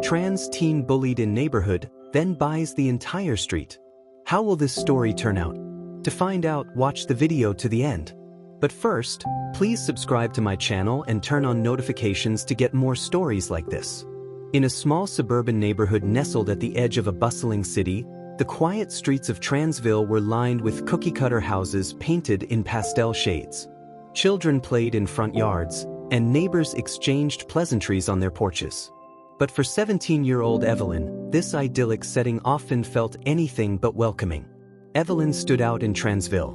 Trans teen bullied in neighborhood, then buys the entire street. How will this story turn out? To find out, watch the video to the end. But first, please subscribe to my channel and turn on notifications to get more stories like this. In a small suburban neighborhood nestled at the edge of a bustling city, the quiet streets of Transville were lined with cookie-cutter houses painted in pastel shades. Children played in front yards, and neighbors exchanged pleasantries on their porches. But for 17-year-old Evelyn, this idyllic setting often felt anything but welcoming. Evelyn stood out in Transville.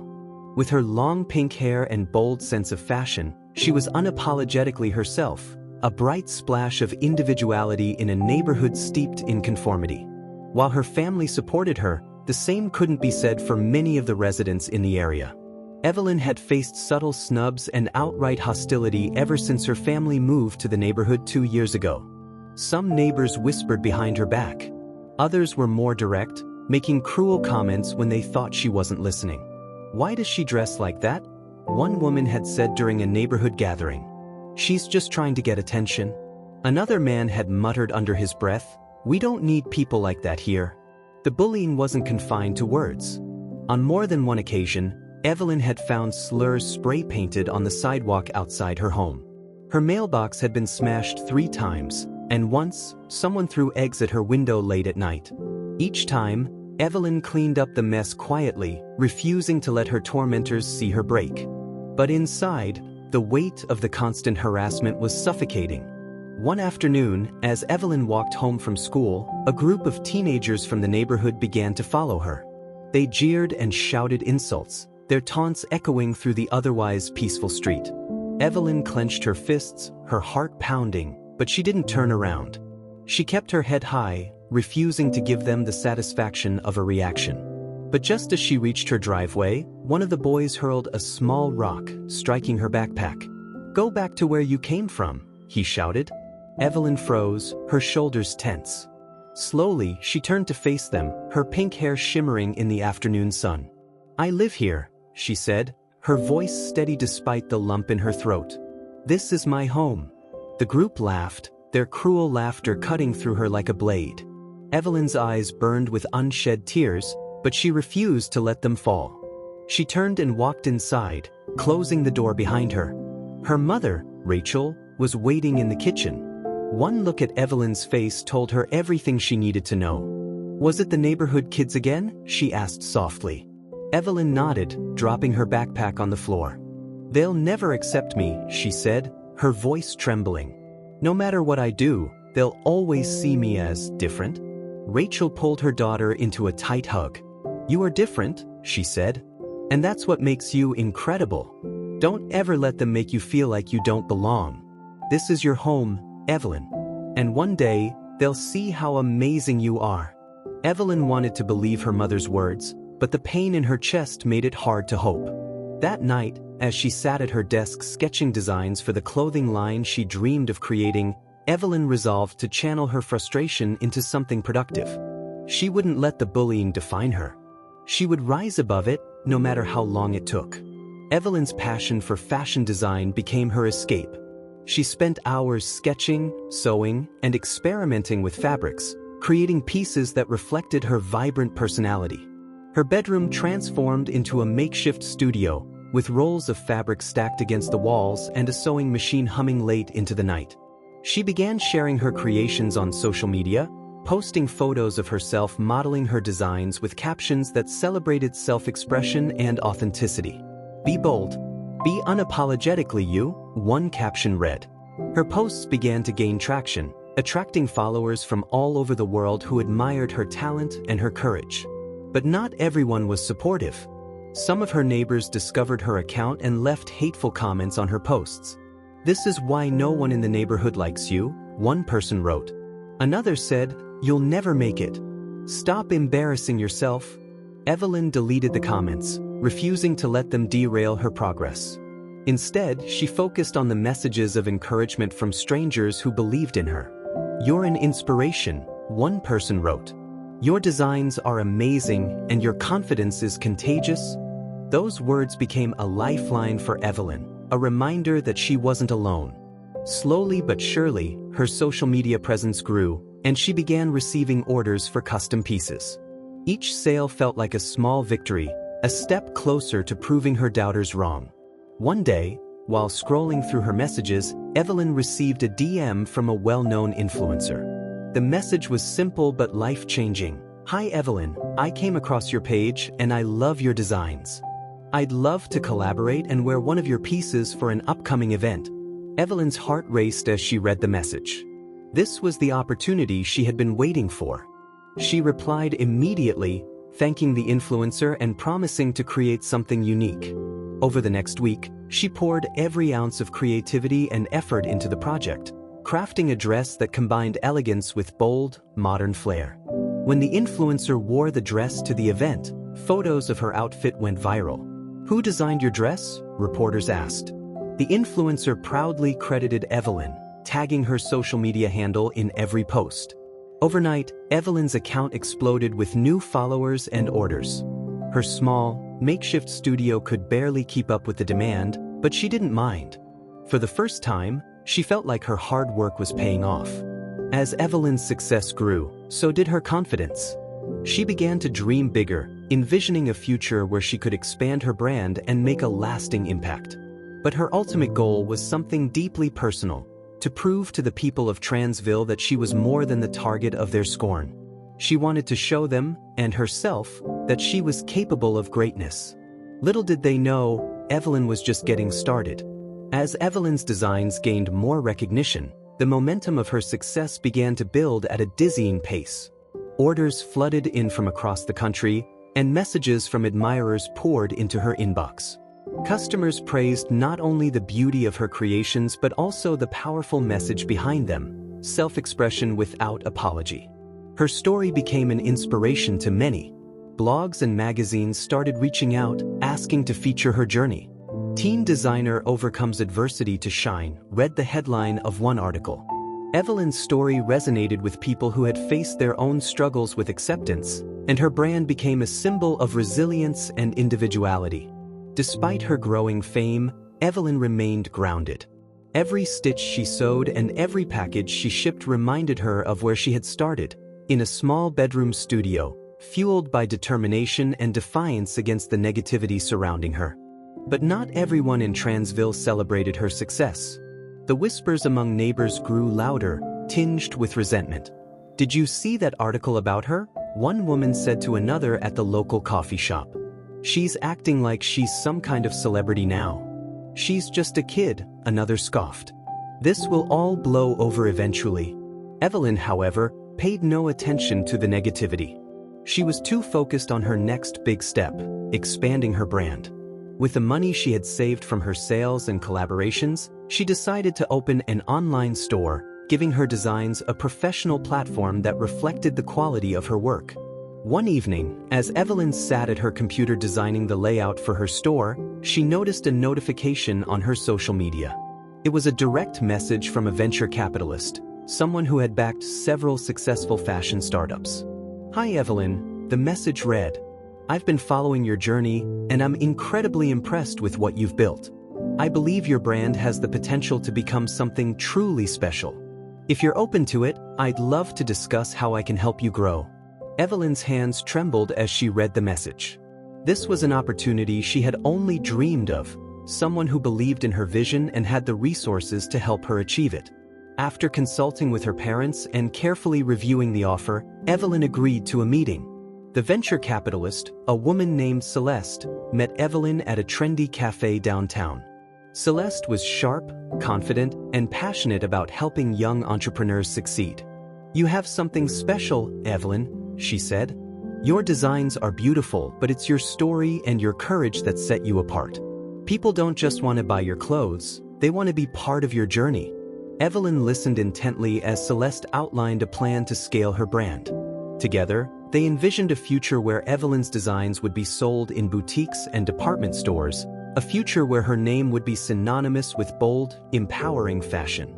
With her long pink hair and bold sense of fashion, she was unapologetically herself, a bright splash of individuality in a neighborhood steeped in conformity. While her family supported her, the same couldn't be said for many of the residents in the area. Evelyn had faced subtle snubs and outright hostility ever since her family moved to the neighborhood 2 years ago. Some neighbors whispered behind her back. Others were more direct, making cruel comments when they thought she wasn't listening. "Why does she dress like that?" one woman had said during a neighborhood gathering. "She's just trying to get attention." Another man had muttered under his breath, "We don't need people like that here." The bullying wasn't confined to words. On more than one occasion, Evelyn had found slurs spray-painted on the sidewalk outside her home. Her mailbox had been smashed 3 times, and once, someone threw eggs at her window late at night. Each time, Evelyn cleaned up the mess quietly, refusing to let her tormentors see her break. But inside, the weight of the constant harassment was suffocating. One afternoon, as Evelyn walked home from school, a group of teenagers from the neighborhood began to follow her. They jeered and shouted insults, their taunts echoing through the otherwise peaceful street. Evelyn clenched her fists, her heart pounding, but she didn't turn around. She kept her head high, refusing to give them the satisfaction of a reaction. But just as she reached her driveway, one of the boys hurled a small rock, striking her backpack. "Go back to where you came from," he shouted. Evelyn froze, her shoulders tense. Slowly, she turned to face them, her pink hair shimmering in the afternoon sun. "I live here," she said, her voice steady despite the lump in her throat. "This is my home." The group laughed, their cruel laughter cutting through her like a blade. Evelyn's eyes burned with unshed tears, but she refused to let them fall. She turned and walked inside, closing the door behind her. Her mother, Rachel, was waiting in the kitchen. One look at Evelyn's face told her everything she needed to know. "Was it the neighborhood kids again?" she asked softly. Evelyn nodded, dropping her backpack on the floor. "They'll never accept me," she said, her voice trembling. "No matter what I do, they'll always see me as different." Rachel pulled her daughter into a tight hug. "You are different," she said. "And that's what makes you incredible. Don't ever let them make you feel like you don't belong. This is your home, Evelyn. And one day, they'll see how amazing you are." Evelyn wanted to believe her mother's words, but the pain in her chest made it hard to hope. That night, as she sat at her desk sketching designs for the clothing line she dreamed of creating, Evelyn resolved to channel her frustration into something productive. She wouldn't let the bullying define her. She would rise above it, no matter how long it took. Evelyn's passion for fashion design became her escape. She spent hours sketching, sewing, and experimenting with fabrics, creating pieces that reflected her vibrant personality. Her bedroom transformed into a makeshift studio, with rolls of fabric stacked against the walls and a sewing machine humming late into the night. She began sharing her creations on social media, posting photos of herself modeling her designs with captions that celebrated self-expression and authenticity. "Be bold. Be unapologetically you," one caption read. Her posts began to gain traction, attracting followers from all over the world who admired her talent and her courage. But not everyone was supportive. Some of her neighbors discovered her account and left hateful comments on her posts. "This is why no one in the neighborhood likes you," one person wrote. Another said, "You'll never make it. Stop embarrassing yourself." Evelyn deleted the comments, refusing to let them derail her progress. Instead, she focused on the messages of encouragement from strangers who believed in her. "You're an inspiration," one person wrote. "Your designs are amazing and your confidence is contagious." Those words became a lifeline for Evelyn, a reminder that she wasn't alone. Slowly but surely, her social media presence grew, and she began receiving orders for custom pieces. Each sale felt like a small victory, a step closer to proving her doubters wrong. One day, while scrolling through her messages, Evelyn received a DM from a well-known influencer. The message was simple but life-changing. "Hi Evelyn, I came across your page and I love your designs. I'd love to collaborate and wear one of your pieces for an upcoming event." Evelyn's heart raced as she read the message. This was the opportunity she had been waiting for. She replied immediately, thanking the influencer and promising to create something unique. Over the next week, she poured every ounce of creativity and effort into the project, crafting a dress that combined elegance with bold, modern flair. When the influencer wore the dress to the event, photos of her outfit went viral. "Who designed your dress?" reporters asked. The influencer proudly credited Evelyn, tagging her social media handle in every post. Overnight, Evelyn's account exploded with new followers and orders. Her small, makeshift studio could barely keep up with the demand, but she didn't mind. For the first time, she felt like her hard work was paying off. As Evelyn's success grew, so did her confidence. She began to dream bigger, envisioning a future where she could expand her brand and make a lasting impact. But her ultimate goal was something deeply personal: to prove to the people of Transville that she was more than the target of their scorn. She wanted to show them, and herself, that she was capable of greatness. Little did they know, Evelyn was just getting started. As Evelyn's designs gained more recognition, the momentum of her success began to build at a dizzying pace. Orders flooded in from across the country, and messages from admirers poured into her inbox. Customers praised not only the beauty of her creations but also the powerful message behind them: self-expression without apology. Her story became an inspiration to many. Blogs and magazines started reaching out, asking to feature her journey. "Teen designer overcomes adversity to shine," read the headline of one article. Evelyn's story resonated with people who had faced their own struggles with acceptance, and her brand became a symbol of resilience and individuality. Despite her growing fame, Evelyn remained grounded. Every stitch she sewed and every package she shipped reminded her of where she had started, in a small bedroom studio, fueled by determination and defiance against the negativity surrounding her. But not everyone in Transville celebrated her success. The whispers among neighbors grew louder, tinged with resentment. "Did you see that article about her?" one woman said to another at the local coffee shop. "She's acting like she's some kind of celebrity now." "She's just a kid," another scoffed. "This will all blow over eventually." Evelyn, however, paid no attention to the negativity. She was too focused on her next big step: expanding her brand. With the money she had saved from her sales and collaborations, she decided to open an online store, giving her designs a professional platform that reflected the quality of her work. One evening, as Evelyn sat at her computer designing the layout for her store, she noticed a notification on her social media. It was a direct message from a venture capitalist, someone who had backed several successful fashion startups. "Hi Evelyn," the message read. "I've been following your journey, and I'm incredibly impressed with what you've built. I believe your brand has the potential to become something truly special. If you're open to it, I'd love to discuss how I can help you grow." Evelyn's hands trembled as she read the message. This was an opportunity she had only dreamed of, someone who believed in her vision and had the resources to help her achieve it. After consulting with her parents and carefully reviewing the offer, Evelyn agreed to a meeting. The venture capitalist, a woman named Celeste, met Evelyn at a trendy cafe downtown. Celeste was sharp, confident, and passionate about helping young entrepreneurs succeed. "You have something special, Evelyn," she said. "Your designs are beautiful, but it's your story and your courage that set you apart. People don't just want to buy your clothes, they want to be part of your journey." Evelyn listened intently as Celeste outlined a plan to scale her brand. Together, they envisioned a future where Evelyn's designs would be sold in boutiques and department stores, a future where her name would be synonymous with bold, empowering fashion.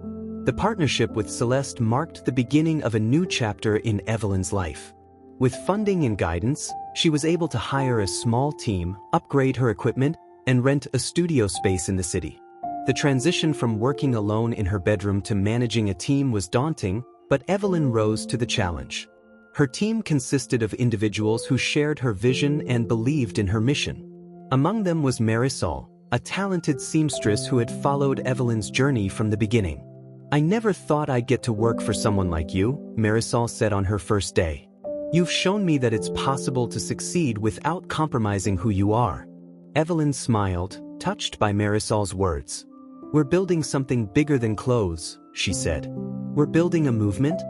The partnership with Celeste marked the beginning of a new chapter in Evelyn's life. With funding and guidance, she was able to hire a small team, upgrade her equipment, and rent a studio space in the city. The transition from working alone in her bedroom to managing a team was daunting, But Evelyn rose to the challenge. Her team consisted of individuals who shared her vision and believed in her mission. Among them was Marisol, a talented seamstress who had followed Evelyn's journey from the beginning. "I never thought I'd get to work for someone like you," Marisol said on her first day. "You've shown me that it's possible to succeed without compromising who you are." Evelyn smiled, touched by Marisol's words. "We're building something bigger than clothes," she said. "We're building a movement."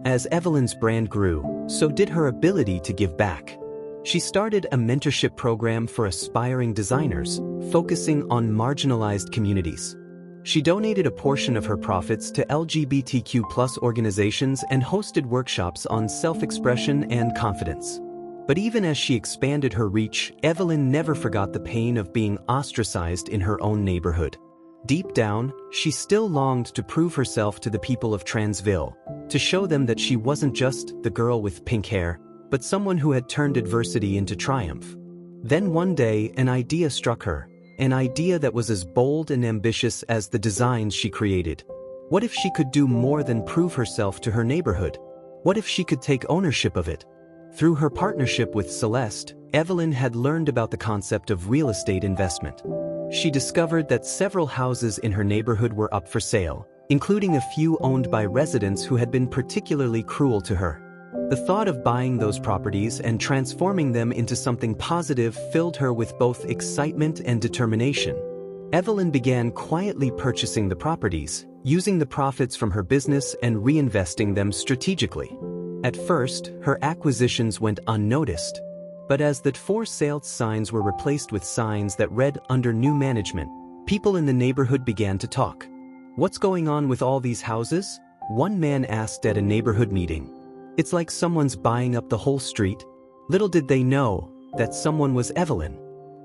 As Evelyn's brand grew, so did her ability to give back. She started a mentorship program for aspiring designers, focusing on marginalized communities. She donated a portion of her profits to LGBTQ+ organizations and hosted workshops on self-expression and confidence. But even as she expanded her reach, Evelyn never forgot the pain of being ostracized in her own neighborhood. Deep down, she still longed to prove herself to the people of Transville, to show them that she wasn't just the girl with pink hair, but someone who had turned adversity into triumph. Then one day, an idea struck her, an idea that was as bold and ambitious as the designs she created. What if she could do more than prove herself to her neighborhood? What if she could take ownership of it? Through her partnership with Celeste, Evelyn had learned about the concept of real estate investment. She discovered that several houses in her neighborhood were up for sale, including a few owned by residents who had been particularly cruel to her. The thought of buying those properties and transforming them into something positive filled her with both excitement and determination. Evelyn began quietly purchasing the properties, using the profits from her business and reinvesting them strategically. At first, her acquisitions went unnoticed. But as the for sale signs were replaced with signs that read "under new management," people in the neighborhood began to talk. "What's going on with all these houses?" one man asked at a neighborhood meeting. "It's like someone's buying up the whole street." Little did they know that someone was Evelyn.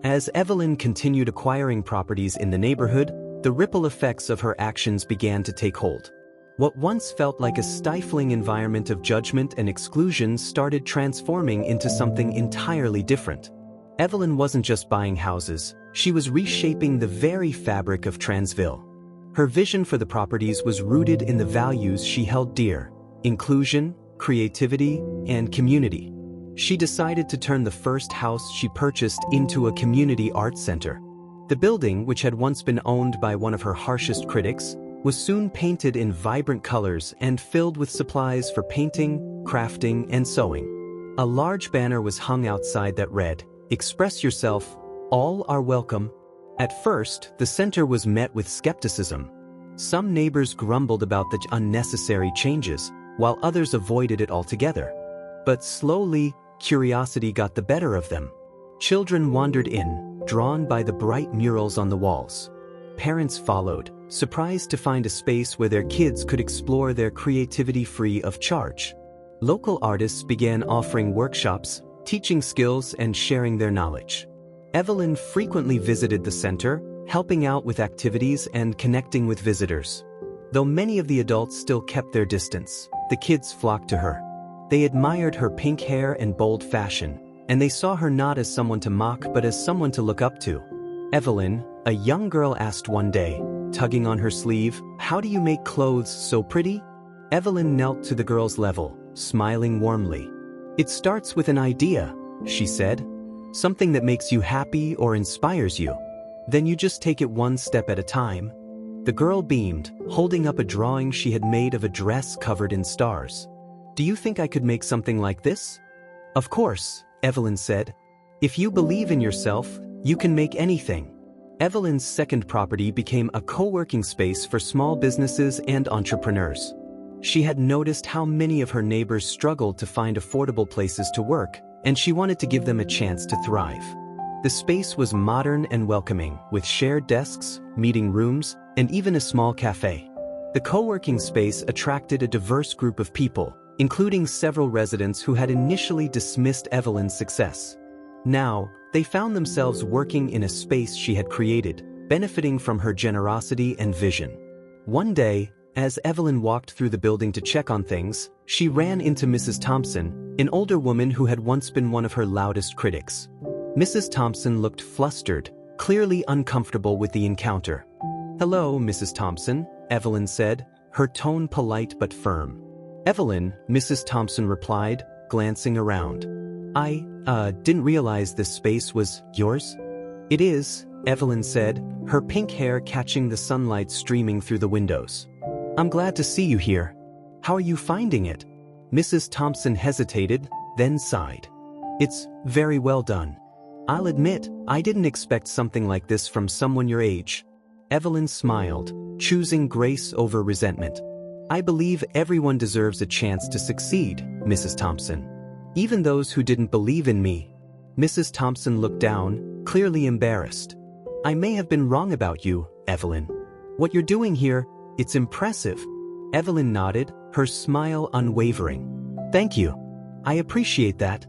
As Evelyn continued acquiring properties in the neighborhood, the ripple effects of her actions began to take hold. What once felt like a stifling environment of judgment and exclusion started transforming into something entirely different. Evelyn wasn't just buying houses, she was reshaping the very fabric of Transville. Her vision for the properties was rooted in the values she held dear: inclusion, creativity, and community. She decided to turn the first house she purchased into a community arts center. The building, which had once been owned by one of her harshest critics, was soon painted in vibrant colors and filled with supplies for painting, crafting, and sewing. A large banner was hung outside that read, "Express yourself, all are welcome." At first, the center was met with skepticism. Some neighbors grumbled about the unnecessary changes, while others avoided it altogether. But slowly, curiosity got the better of them. Children wandered in, drawn by the bright murals on the walls. Parents followed, surprised to find a space where their kids could explore their creativity free of charge. Local artists began offering workshops, teaching skills and sharing their knowledge. Evelyn frequently visited the center, helping out with activities and connecting with visitors. Though many of the adults still kept their distance, the kids flocked to her. They admired her pink hair and bold fashion, and they saw her not as someone to mock but as someone to look up to. Evelyn, a young girl, asked one day, tugging on her sleeve, "How do you make clothes so pretty?" Evelyn knelt to the girl's level, smiling warmly. "It starts with an idea," she said. "Something that makes you happy or inspires you. Then you just take it one step at a time." The girl beamed, holding up a drawing she had made of a dress covered in stars. "Do you think I could make something like this?" "Of course," Evelyn said. "If you believe in yourself, you can make anything." Evelyn's second property became a co-working space for small businesses and entrepreneurs. She had noticed how many of her neighbors struggled to find affordable places to work, and she wanted to give them a chance to thrive. The space was modern and welcoming, with shared desks, meeting rooms, and even a small cafe. The co-working space attracted a diverse group of people, including several residents who had initially dismissed Evelyn's success. Now, they found themselves working in a space she had created, benefiting from her generosity and vision. One day, as Evelyn walked through the building to check on things, she ran into Mrs. Thompson, an older woman who had once been one of her loudest critics. Mrs. Thompson looked flustered, clearly uncomfortable with the encounter. "Hello, Mrs. Thompson," Evelyn said, her tone polite but firm. Evelyn, Mrs. Thompson replied, glancing around. I didn't realize this space was yours. It is, Evelyn said, her pink hair catching the sunlight streaming through the windows. I'm glad to see you here. How are you finding it? Mrs. Thompson hesitated, then sighed. It's very well done. I'll admit, I didn't expect something like this from someone your age. Evelyn smiled, choosing grace over resentment. I believe everyone deserves a chance to succeed, Mrs. Thompson. Even those who didn't believe in me. Mrs. Thompson looked down, clearly embarrassed. I may have been wrong about you, Evelyn. What you're doing here, it's impressive. Evelyn nodded, her smile unwavering. Thank you. I appreciate that.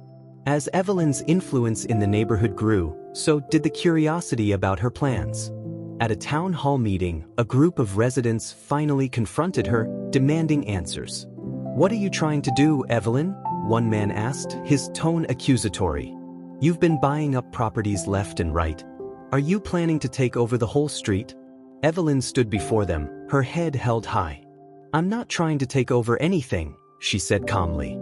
As Evelyn's influence in the neighborhood grew, so did the curiosity about her plans. At a town hall meeting, a group of residents finally confronted her, demanding answers. What are you trying to do, Evelyn? One man asked, his tone accusatory. You've been buying up properties left and right. Are you planning to take over the whole street? Evelyn stood before them, her head held high. I'm not trying to take over anything, she said calmly.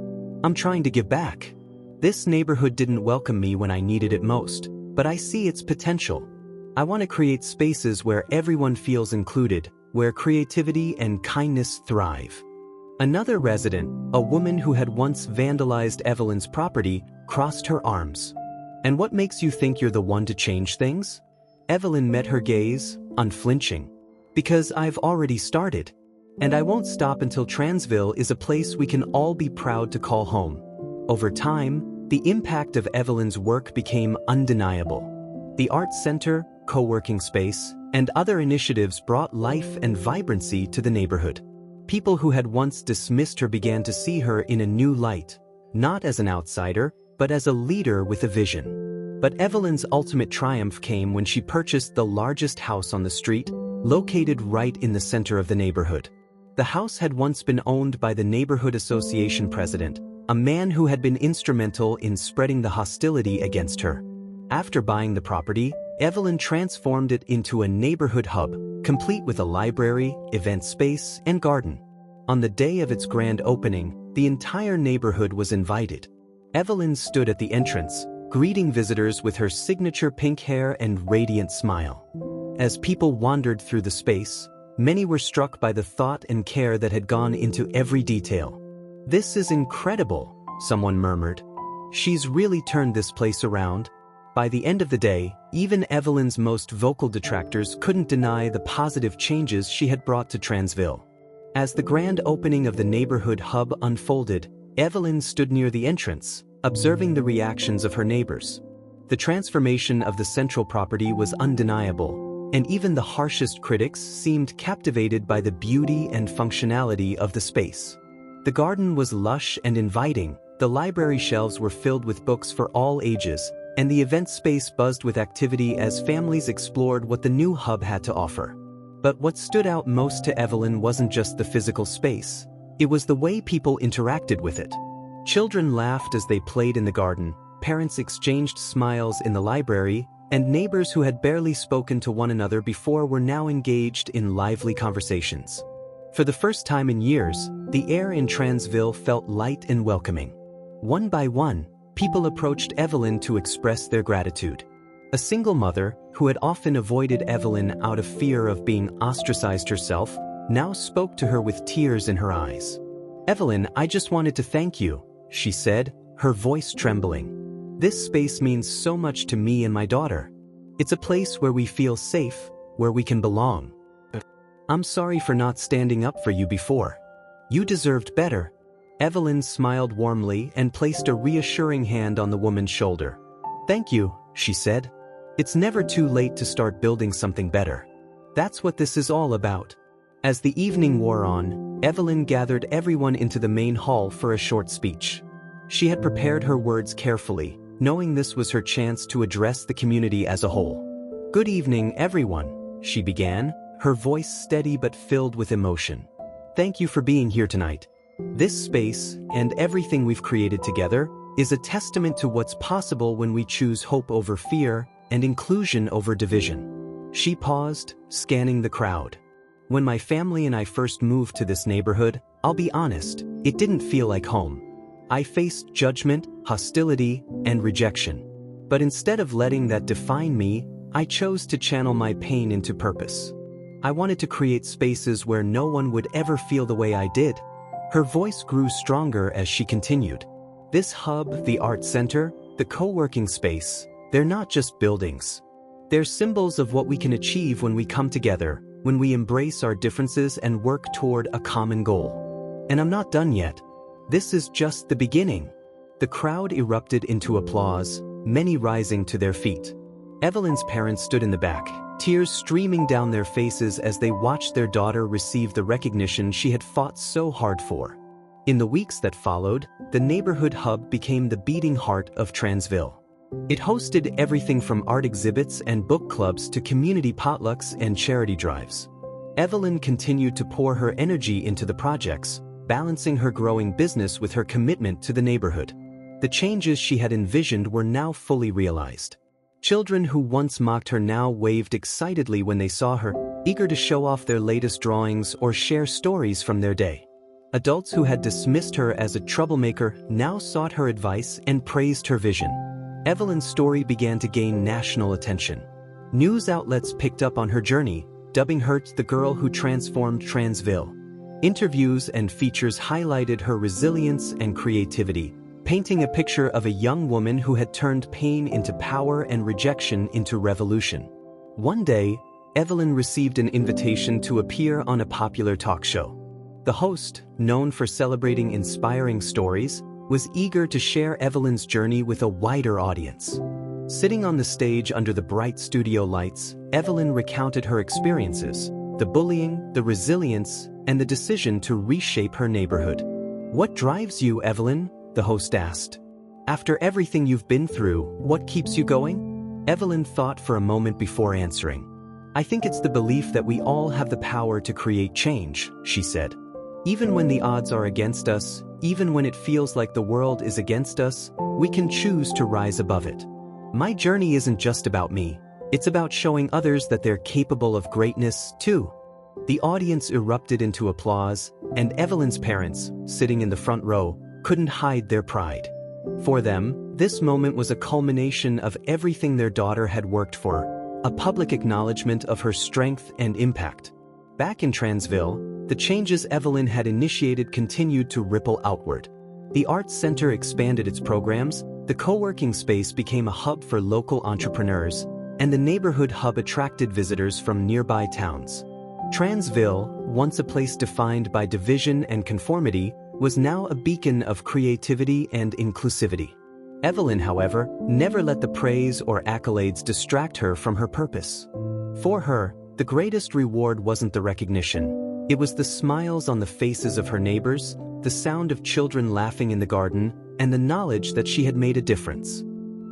I'm trying to give back. This neighborhood didn't welcome me when I needed it most, but I see its potential. I want to create spaces where everyone feels included, where creativity and kindness thrive. Another resident, a woman who had once vandalized Evelyn's property, crossed her arms. And what makes you think you're the one to change things? Evelyn met her gaze, unflinching. Because I've already started. And I won't stop until Transville is a place we can all be proud to call home. Over time, the impact of Evelyn's work became undeniable. The Arts Center, co-working space, and other initiatives brought life and vibrancy to the neighborhood. People who had once dismissed her began to see her in a new light, not as an outsider, but as a leader with a vision. But Evelyn's ultimate triumph came when she purchased the largest house on the street, located right in the center of the neighborhood. The house had once been owned by the neighborhood association president, a man who had been instrumental in spreading the hostility against her. After buying the property, Evelyn transformed it into a neighborhood hub, complete with a library, event space, and garden. On the day of its grand opening, the entire neighborhood was invited. Evelyn stood at the entrance, greeting visitors with her signature pink hair and radiant smile. As people wandered through the space, many were struck by the thought and care that had gone into every detail. This is incredible, someone murmured. She's really turned this place around. By the end of the day, even Evelyn's most vocal detractors couldn't deny the positive changes she had brought to Transville. As the grand opening of the neighborhood hub unfolded, Evelyn stood near the entrance, observing the reactions of her neighbors. The transformation of the central property was undeniable, and even the harshest critics seemed captivated by the beauty and functionality of the space. The garden was lush and inviting, the library shelves were filled with books for all ages, and the event space buzzed with activity as families explored what the new hub had to offer. But what stood out most to Evelyn wasn't just the physical space. It was the way people interacted with it. Children laughed as they played in the garden, parents exchanged smiles in the library, and neighbors who had barely spoken to one another before were now engaged in lively conversations. For the first time in years, the air in Transville felt light and welcoming. One by one, people approached Evelyn to express their gratitude. A single mother, who had often avoided Evelyn out of fear of being ostracized herself, now spoke to her with tears in her eyes. Evelyn, I just wanted to thank you, she said, her voice trembling. This space means so much to me and my daughter. It's a place where we feel safe, where we can belong. I'm sorry for not standing up for you before. You deserved better. Evelyn smiled warmly and placed a reassuring hand on the woman's shoulder. Thank you, she said. It's never too late to start building something better. That's what this is all about. As the evening wore on, Evelyn gathered everyone into the main hall for a short speech. She had prepared her words carefully, knowing this was her chance to address the community as a whole. Good evening, everyone, she began, her voice steady but filled with emotion. Thank you for being here tonight. This space, and everything we've created together, is a testament to what's possible when we choose hope over fear and inclusion over division. She paused, scanning the crowd. When my family and I first moved to this neighborhood, I'll be honest, It didn't feel like home. I faced judgment, hostility, and rejection. But instead of letting that define me, I chose to channel my pain into purpose. I wanted to create spaces where no one would ever feel the way I did. Her voice grew stronger as she continued. This hub, the art center, the co-working space, they're not just buildings. They're symbols of what we can achieve when we come together, when we embrace our differences and work toward a common goal. And I'm not done yet. This is just the beginning. The crowd erupted into applause, many rising to their feet. Evelyn's parents stood in the back, tears streaming down their faces as they watched their daughter receive the recognition she had fought so hard for. In the weeks that followed, the neighborhood hub became the beating heart of Transville. It hosted everything from art exhibits and book clubs to community potlucks and charity drives. Evelyn continued to pour her energy into the projects, balancing her growing business with her commitment to the neighborhood. The changes she had envisioned were now fully realized. Children who once mocked her now waved excitedly when they saw her, eager to show off their latest drawings or share stories from their day. Adults who had dismissed her as a troublemaker now sought her advice and praised her vision. Evelyn's story began to gain national attention. News outlets picked up on her journey, dubbing her the girl who transformed Transville. Interviews and features highlighted her resilience and creativity, painting a picture of a young woman who had turned pain into power and rejection into revolution. One day, Evelyn received an invitation to appear on a popular talk show. The host, known for celebrating inspiring stories, was eager to share Evelyn's journey with a wider audience. Sitting on the stage under the bright studio lights, Evelyn recounted her experiences, the bullying, the resilience, and the decision to reshape her neighborhood. "What drives you, Evelyn?" the host asked. "After everything you've been through, what keeps you going?" Evelyn thought for a moment before answering. "I think it's the belief that we all have the power to create change," she said. "Even when the odds are against us, even when it feels like the world is against us, we can choose to rise above it. My journey isn't just about me. It's about showing others that they're capable of greatness, too." The audience erupted into applause, and Evelyn's parents, sitting in the front row, couldn't hide their pride. For them, this moment was a culmination of everything their daughter had worked for, a public acknowledgement of her strength and impact. Back in Transville, the changes Evelyn had initiated continued to ripple outward. The Arts Center expanded its programs, the co-working space became a hub for local entrepreneurs, and the neighborhood hub attracted visitors from nearby towns. Transville, once a place defined by division and conformity, was now a beacon of creativity and inclusivity. Evelyn, however, never let the praise or accolades distract her from her purpose. For her, the greatest reward wasn't the recognition. It was the smiles on the faces of her neighbors, the sound of children laughing in the garden, and the knowledge that she had made a difference.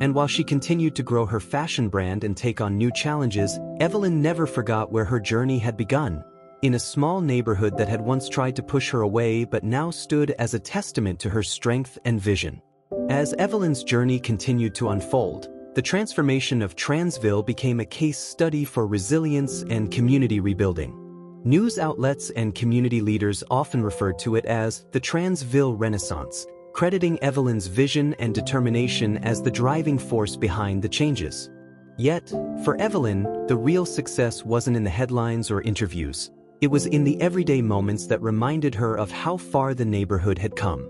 And while she continued to grow her fashion brand and take on new challenges, Evelyn never forgot where her journey had begun. In a small neighborhood that had once tried to push her away but now stood as a testament to her strength and vision. As Evelyn's journey continued to unfold, the transformation of Transville became a case study for resilience and community rebuilding. News outlets and community leaders often referred to it as the Transville Renaissance, crediting Evelyn's vision and determination as the driving force behind the changes. Yet, for Evelyn, the real success wasn't in the headlines or interviews. It was in the everyday moments that reminded her of how far the neighborhood had come.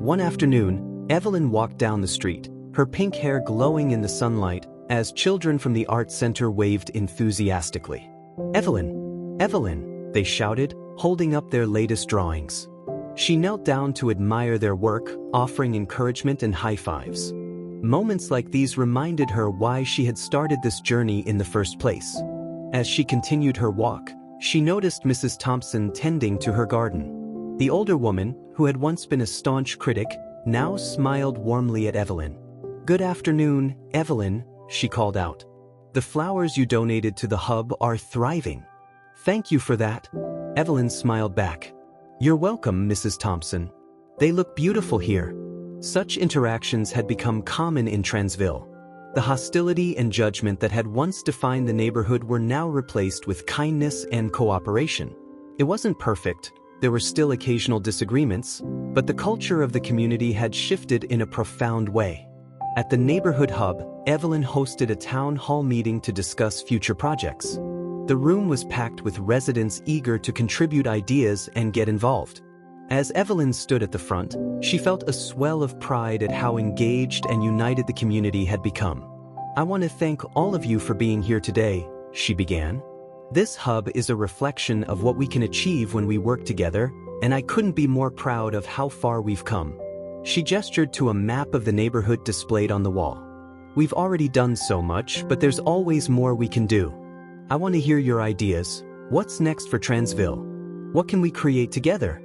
One afternoon, Evelyn walked down the street, her pink hair glowing in the sunlight, as children from the art center waved enthusiastically. "Evelyn! Evelyn!" they shouted, holding up their latest drawings. She knelt down to admire their work, offering encouragement and high fives. Moments like these reminded her why she had started this journey in the first place. As she continued her walk, she noticed Mrs. Thompson tending to her garden. The older woman, who had once been a staunch critic, now smiled warmly at Evelyn. "Good afternoon, Evelyn," she called out. "The flowers you donated to the hub are thriving." "Thank you for that," Evelyn smiled back. "You're welcome, Mrs. Thompson. They look beautiful here." Such interactions had become common in Transville. The hostility and judgment that had once defined the neighborhood were now replaced with kindness and cooperation. It wasn't perfect, there were still occasional disagreements, but the culture of the community had shifted in a profound way. At the neighborhood hub, Evelyn hosted a town hall meeting to discuss future projects. The room was packed with residents eager to contribute ideas and get involved. As Evelyn stood at the front, she felt a swell of pride at how engaged and united the community had become. "I want to thank all of you for being here today," she began. "This hub is a reflection of what we can achieve when we work together, and I couldn't be more proud of how far we've come." She gestured to a map of the neighborhood displayed on the wall. "We've already done so much, but there's always more we can do. I want to hear your ideas. What's next for Transville? What can we create together?"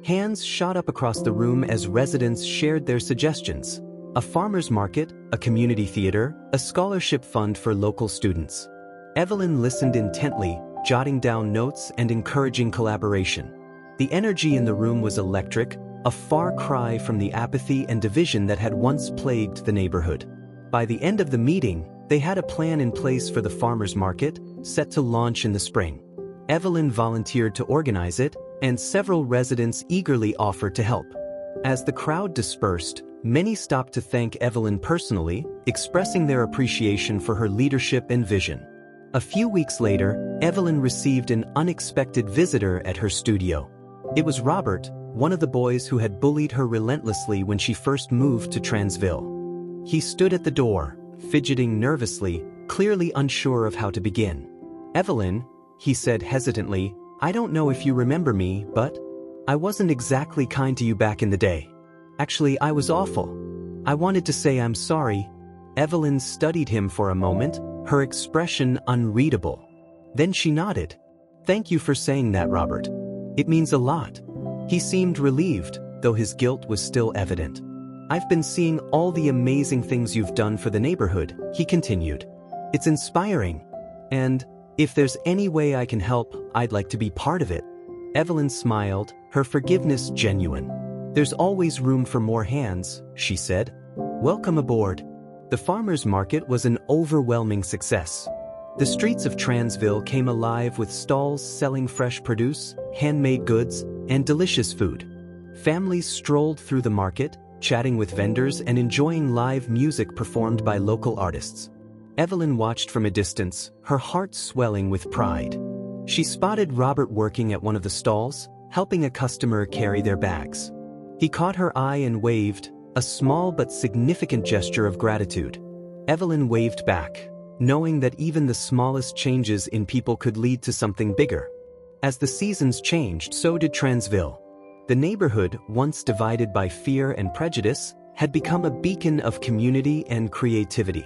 Hands shot up across the room as residents shared their suggestions. A farmer's market, a community theater, a scholarship fund for local students. Evelyn listened intently, jotting down notes and encouraging collaboration. The energy in the room was electric, a far cry from the apathy and division that had once plagued the neighborhood. By the end of the meeting, they had a plan in place for the farmer's market, set to launch in the spring. Evelyn volunteered to organize it, and several residents eagerly offered to help. As the crowd dispersed, many stopped to thank Evelyn personally, expressing their appreciation for her leadership and vision. A few weeks later, Evelyn received an unexpected visitor at her studio. It was Robert, one of the boys who had bullied her relentlessly when she first moved to Transville. He stood at the door, fidgeting nervously, clearly unsure of how to begin. "Evelyn," he said hesitantly, "I don't know if you remember me, but I wasn't exactly kind to you back in the day. Actually, I was awful. I wanted to say I'm sorry." Evelyn studied him for a moment, her expression unreadable. Then she nodded. "Thank you for saying that, Robert. It means a lot." He seemed relieved, though his guilt was still evident. "I've been seeing all the amazing things you've done for the neighborhood," he continued. "It's inspiring. And if there's any way I can help, I'd like to be part of it." Evelyn smiled, her forgiveness genuine. "There's always room for more hands," she said. "Welcome aboard." The farmer's market was an overwhelming success. The streets of Transville came alive with stalls selling fresh produce, handmade goods, and delicious food. Families strolled through the market, chatting with vendors and enjoying live music performed by local artists. Evelyn watched from a distance, her heart swelling with pride. She spotted Robert working at one of the stalls, helping a customer carry their bags. He caught her eye and waved, a small but significant gesture of gratitude. Evelyn waved back, knowing that even the smallest changes in people could lead to something bigger. As the seasons changed, so did Transville. The neighborhood, once divided by fear and prejudice, had become a beacon of community and creativity.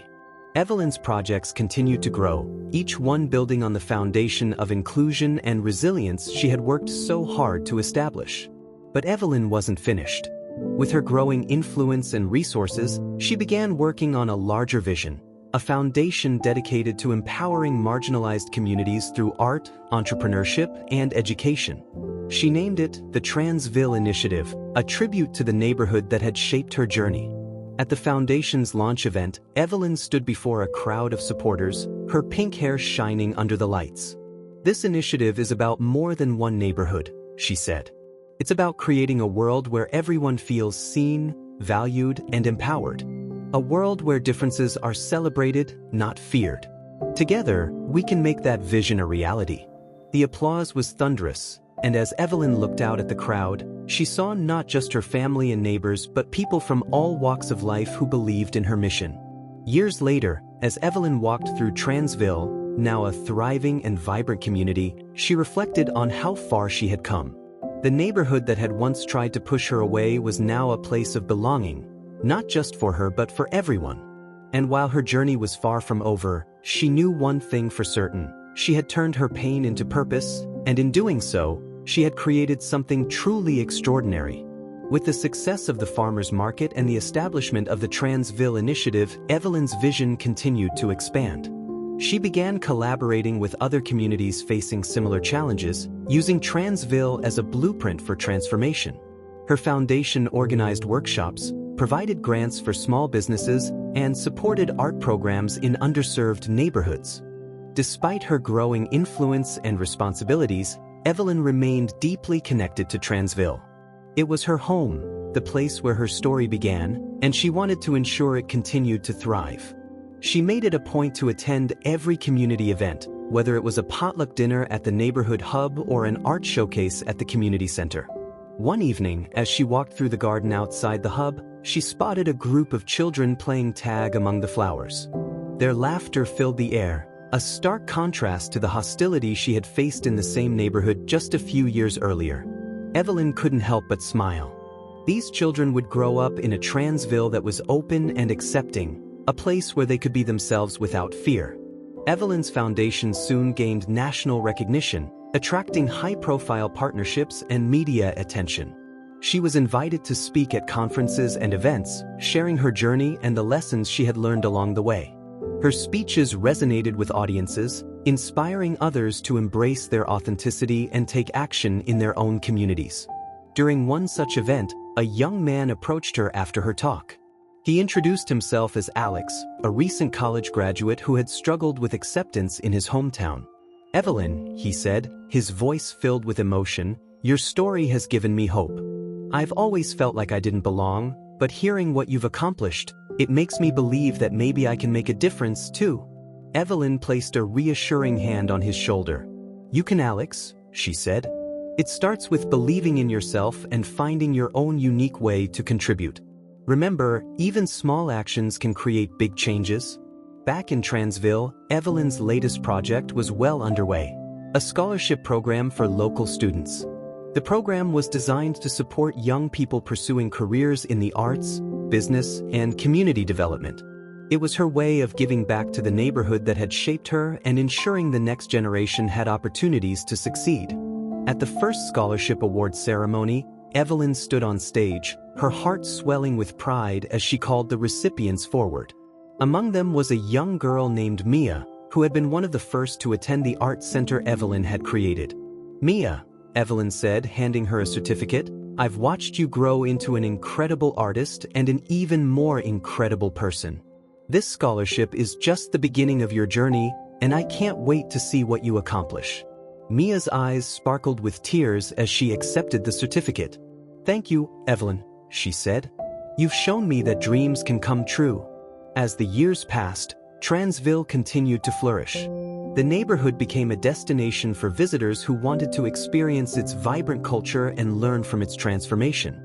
Evelyn's projects continued to grow, each one building on the foundation of inclusion and resilience she had worked so hard to establish. But Evelyn wasn't finished. With her growing influence and resources, she began working on a larger vision, a foundation dedicated to empowering marginalized communities through art, entrepreneurship, and education. She named it the Transville Initiative, a tribute to the neighborhood that had shaped her journey. At the foundation's launch event, Evelyn stood before a crowd of supporters, her pink hair shining under the lights. "This initiative is about more than one neighborhood," she said. "It's about creating a world where everyone feels seen, valued, and empowered. A world where differences are celebrated, not feared. Together, we can make that vision a reality." The applause was thunderous, and as Evelyn looked out at the crowd, she saw not just her family and neighbors but people from all walks of life who believed in her mission. Years later, as Evelyn walked through Transville, now a thriving and vibrant community, she reflected on how far she had come. The neighborhood that had once tried to push her away was now a place of belonging, not just for her but for everyone. And while her journey was far from over, she knew one thing for certain: she had turned her pain into purpose, and in doing so, she had created something truly extraordinary. With the success of the farmers market and the establishment of the Transville Initiative, Evelyn's vision continued to expand. She began collaborating with other communities facing similar challenges, using Transville as a blueprint for transformation. Her foundation organized workshops, provided grants for small businesses, and supported art programs in underserved neighborhoods. Despite her growing influence and responsibilities, Evelyn remained deeply connected to Transville. It was her home, the place where her story began, and she wanted to ensure it continued to thrive. She made it a point to attend every community event, whether it was a potluck dinner at the neighborhood hub or an art showcase at the community center. One evening, as she walked through the garden outside the hub, she spotted a group of children playing tag among the flowers. Their laughter filled the air, a stark contrast to the hostility she had faced in the same neighborhood just a few years earlier. Evelyn couldn't help but smile. These children would grow up in a Transville that was open and accepting, a place where they could be themselves without fear. Evelyn's foundation soon gained national recognition, attracting high-profile partnerships and media attention. She was invited to speak at conferences and events, sharing her journey and the lessons she had learned along the way. Her speeches resonated with audiences, inspiring others to embrace their authenticity and take action in their own communities. During one such event, a young man approached her after her talk. He introduced himself as Alex, a recent college graduate who had struggled with acceptance in his hometown. "Evelyn," he said, his voice filled with emotion, "your story has given me hope. I've always felt like I didn't belong, but hearing what you've accomplished, it makes me believe that maybe I can make a difference too." Evelyn placed a reassuring hand on his shoulder. "You can, Alex," she said. "It starts with believing in yourself and finding your own unique way to contribute. Remember, even small actions can create big changes." Back in Transville, Evelyn's latest project was well underway, a scholarship program for local students. The program was designed to support young people pursuing careers in the arts, business, and community development. It was her way of giving back to the neighborhood that had shaped her and ensuring the next generation had opportunities to succeed. At the first scholarship award ceremony, Evelyn stood on stage, her heart swelling with pride as she called the recipients forward. Among them was a young girl named Mia, who had been one of the first to attend the art center Evelyn had created. "Mia," Evelyn said, handing her a certificate, "I've watched you grow into an incredible artist and an even more incredible person. This scholarship is just the beginning of your journey, and I can't wait to see what you accomplish." Mia's eyes sparkled with tears as she accepted the certificate. "Thank you, Evelyn," she said. "You've shown me that dreams can come true." As the years passed, Transville continued to flourish. The neighborhood became a destination for visitors who wanted to experience its vibrant culture and learn from its transformation.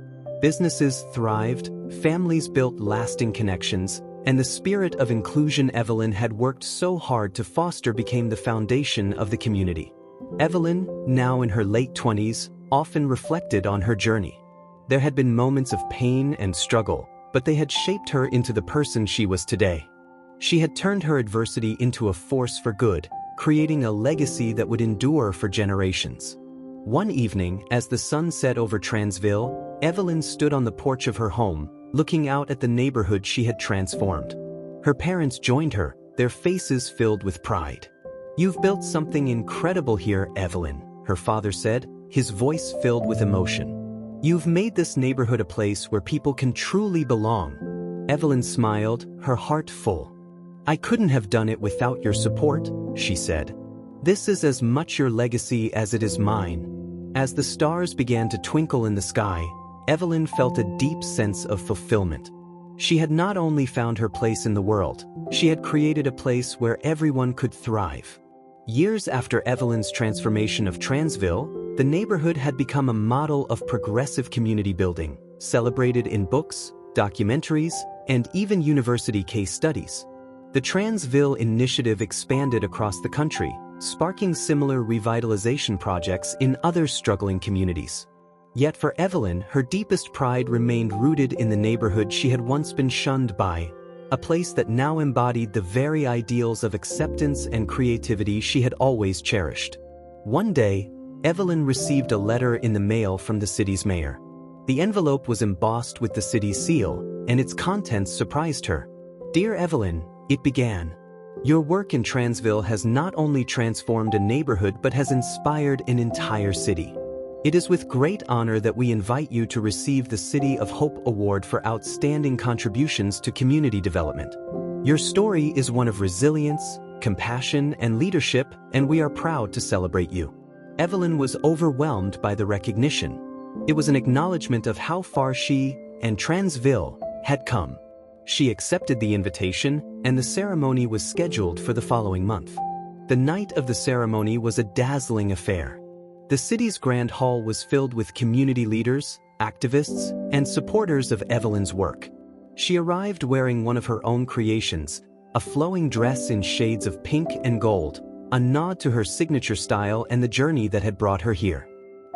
Businesses thrived, families built lasting connections, and the spirit of inclusion Evelyn had worked so hard to foster became the foundation of the community. Evelyn, now in her late 20s, often reflected on her journey. There had been moments of pain and struggle, but they had shaped her into the person she was today. She had turned her adversity into a force for good, creating a legacy that would endure for generations. One evening, as the sun set over Transville, Evelyn stood on the porch of her home, looking out at the neighborhood she had transformed. Her parents joined her, their faces filled with pride. "You've built something incredible here, Evelyn," her father said, his voice filled with emotion. "You've made this neighborhood a place where people can truly belong." Evelyn smiled, her heart full. "I couldn't have done it without your support," she said. "This is as much your legacy as it is mine." As the stars began to twinkle in the sky, Evelyn felt a deep sense of fulfillment. She had not only found her place in the world, she had created a place where everyone could thrive. Years after Evelyn's transformation of Transville, the neighborhood had become a model of progressive community building, celebrated in books, documentaries, and even university case studies. The Transville initiative expanded across the country, sparking similar revitalization projects in other struggling communities. Yet for Evelyn, her deepest pride remained rooted in the neighborhood she had once been shunned by, a place that now embodied the very ideals of acceptance and creativity she had always cherished. One day, Evelyn received a letter in the mail from the city's mayor. The envelope was embossed with the city's seal, and its contents surprised her. "Dear Evelyn," it began, "your work in Transville has not only transformed a neighborhood but has inspired an entire city. It is with great honor that we invite you to receive the City of Hope Award for outstanding contributions to community development. Your story is one of resilience, compassion, and leadership, and we are proud to celebrate you." Evelyn was overwhelmed by the recognition. It was an acknowledgement of how far she and Transville had come. She accepted the invitation, and the ceremony was scheduled for the following month. The night of the ceremony was a dazzling affair. The city's grand hall was filled with community leaders, activists, and supporters of Evelyn's work. She arrived wearing one of her own creations, a flowing dress in shades of pink and gold, a nod to her signature style and the journey that had brought her here.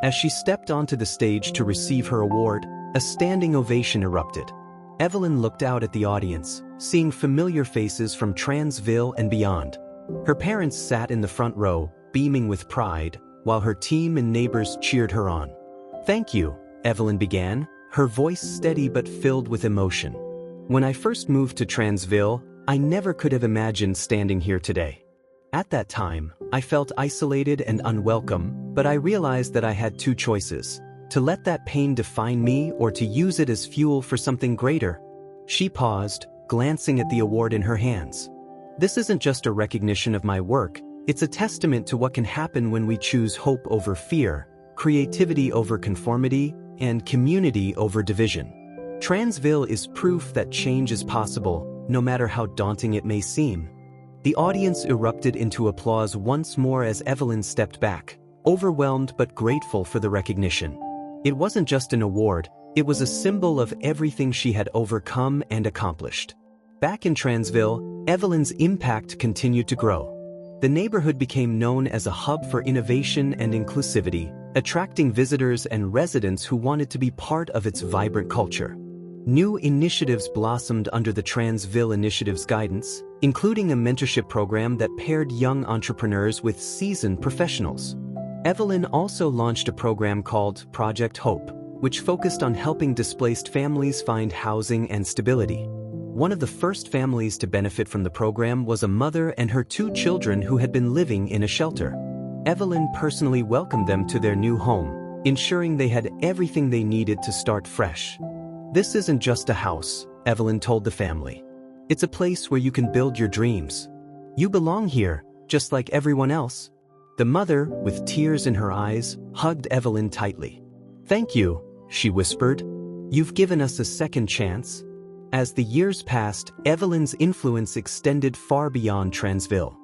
As she stepped onto the stage to receive her award, a standing ovation erupted. Evelyn looked out at the audience, seeing familiar faces from Transville and beyond. Her parents sat in the front row, beaming with pride, while her team and neighbors cheered her on. "Thank you," Evelyn began, her voice steady but filled with emotion. "When I first moved to Transville, I never could have imagined standing here today. At that time, I felt isolated and unwelcome, but I realized that I had two choices: to let that pain define me or to use it as fuel for something greater." She paused, glancing at the award in her hands. "This isn't just a recognition of my work, it's a testament to what can happen when we choose hope over fear, creativity over conformity, and community over division. Transville is proof that change is possible, no matter how daunting it may seem." The audience erupted into applause once more as Evelyn stepped back, overwhelmed but grateful for the recognition. It wasn't just an award, it was a symbol of everything she had overcome and accomplished. Back in Transville, Evelyn's impact continued to grow. The neighborhood became known as a hub for innovation and inclusivity, attracting visitors and residents who wanted to be part of its vibrant culture. New initiatives blossomed under the Transville Initiative's guidance, including a mentorship program that paired young entrepreneurs with seasoned professionals. Evelyn also launched a program called Project Hope, which focused on helping displaced families find housing and stability. One of the first families to benefit from the program was a mother and her two children who had been living in a shelter. Evelyn personally welcomed them to their new home, ensuring they had everything they needed to start fresh. "This isn't just a house," Evelyn told the family. "It's a place where you can build your dreams. You belong here, just like everyone else." The mother, with tears in her eyes, hugged Evelyn tightly. "Thank you," she whispered. "You've given us a second chance." As the years passed, Evelyn's influence extended far beyond Transville.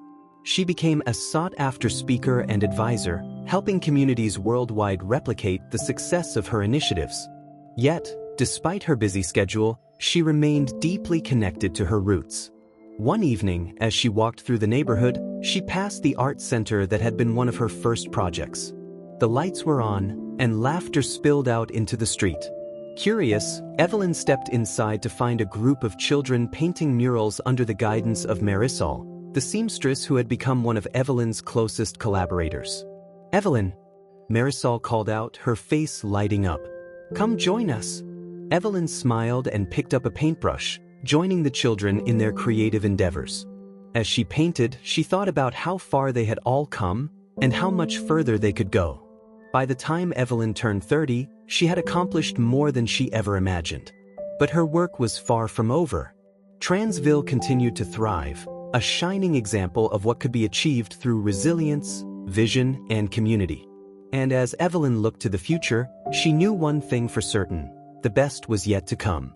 She became a sought-after speaker and advisor, helping communities worldwide replicate the success of her initiatives. Yet, despite her busy schedule, she remained deeply connected to her roots. One evening, as she walked through the neighborhood, she passed the art center that had been one of her first projects. The lights were on, and laughter spilled out into the street. Curious, Evelyn stepped inside to find a group of children painting murals under the guidance of Marisol, the seamstress who had become one of Evelyn's closest collaborators. "Evelyn," Marisol called out, her face lighting up. "Come join us." Evelyn smiled and picked up a paintbrush, joining the children in their creative endeavors. As she painted, she thought about how far they had all come and how much further they could go. By the time Evelyn turned 30, she had accomplished more than she ever imagined. But her work was far from over. Transville continued to thrive, a shining example of what could be achieved through resilience, vision, and community. And as Evelyn looked to the future, she knew one thing for certain: the best was yet to come.